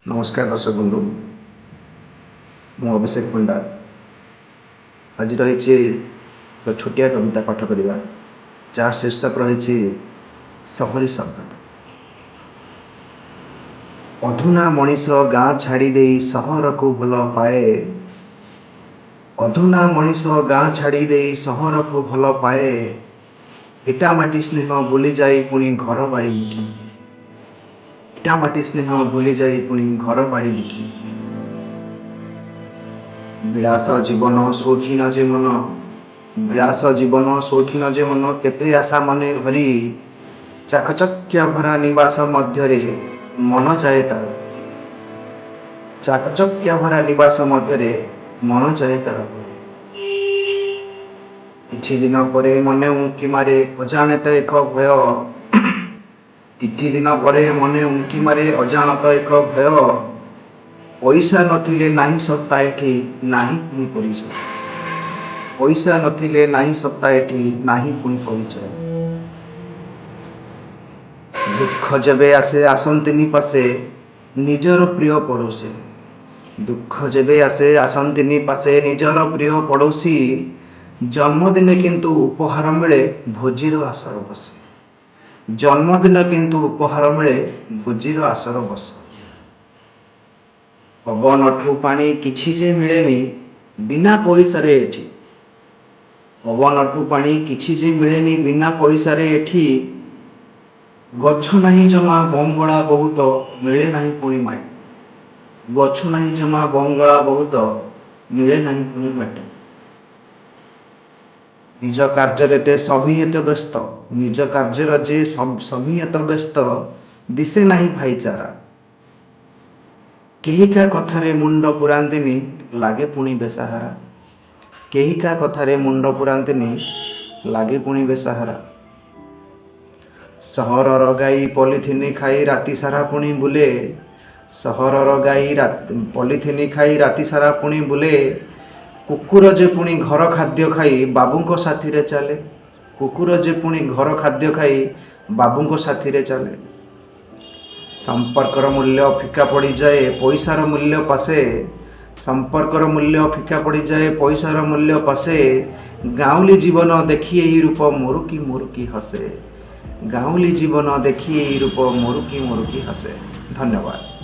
नमस्कार दर्शक बंधु मु अभिषेक पंडा आज रही एक छोटिया कविता पाठ करवा जार शीर्षक रही सहरी संगत। अधुना मनीष गाँ छाड़ी दे सहर को भल पाए, अधुना मनीष गाँ छाड़ी दे सहर को भल पाए, इटा माटी स्नेह भूली जाए पुणी घर बाड़ी लिखी, इटा माटी स्नेह भूली जाए पुणी घर बाड़ी लिखी। विलास जीवन शौखीन जे मन, विलास जीवन शौखीन जे मन, केते आशा मने भरी चाकचक्य भरा निवास मध्य मन जाए तार, चाकचक्य भरा निवास मध्य मन जाए तार। किछि दिन परे मने उंकी मारे अजाणत एक भय, किछि दिन परे मने उंकी मारे अजाणत एक भय, पैसा नथिले नाही सत्ता एठी नाही पुणी परिचय, पैसा नथिले नाही सत्ता एठी नाही पुणी परिचय। दुख जेबे आसे आसंतिनी पासे निजर प्रिय पड़ोसी, दुख जेबे आसे आसंतिनी पासे निजर प्रिय पड़ोसी, जन्मदिने किंतु उपहार मिले भोजीर आसर बसे, जन्मदिन किंतु उपहार मिले भोजीर आसर बसे। पवनठू पानी किछि जे मिलेनी बिना पैसा रे एठी, पवनठू पानी किछि जे मिलेनी बिना पैसा रे एठी, गछ नहीं जमा बंगला बहुत मिले नहीं पुणी माटी, गछ नहीं जमा बंगला बहुत मिले नहीं पुणी माटी। निज कार्य ते सभी एत व्यस्त, निज कार्य जे सभी एत व्यस्त, दिसे नहीं भाईचारा, केही का कथारे मुंड पुरांतिनी लागे पुणी बेसाहारा, केही का कथारे मुंड पुरांतिनी लागे पुणी बेसाहारा। सहरर गाई पॉलिथिन खाई राति सारा पुणी बुले, सहरर गाई पॉलिथिन खाई राति सारा पुणी बुले, कुकुर जे पुणी घर खाद्य खाई बाबूंको साथी रे चले, कुकुर जे पुणी घर खाद्य खाई बाबूंको साथी रे चले। संपर्कर मूल्य फिका पड़ी जाए पैसार मूल्य पासे, संपर्कर मूल्य फिका पड़ी जाए पैसार मूल्य पासे, गाँवली जीवन देखी यही रूप मोरुकी मोरुकी हसे, गाँवली जीवन देखी यही रूप मोरुकी मोरुकी हसे। धन्यवाद।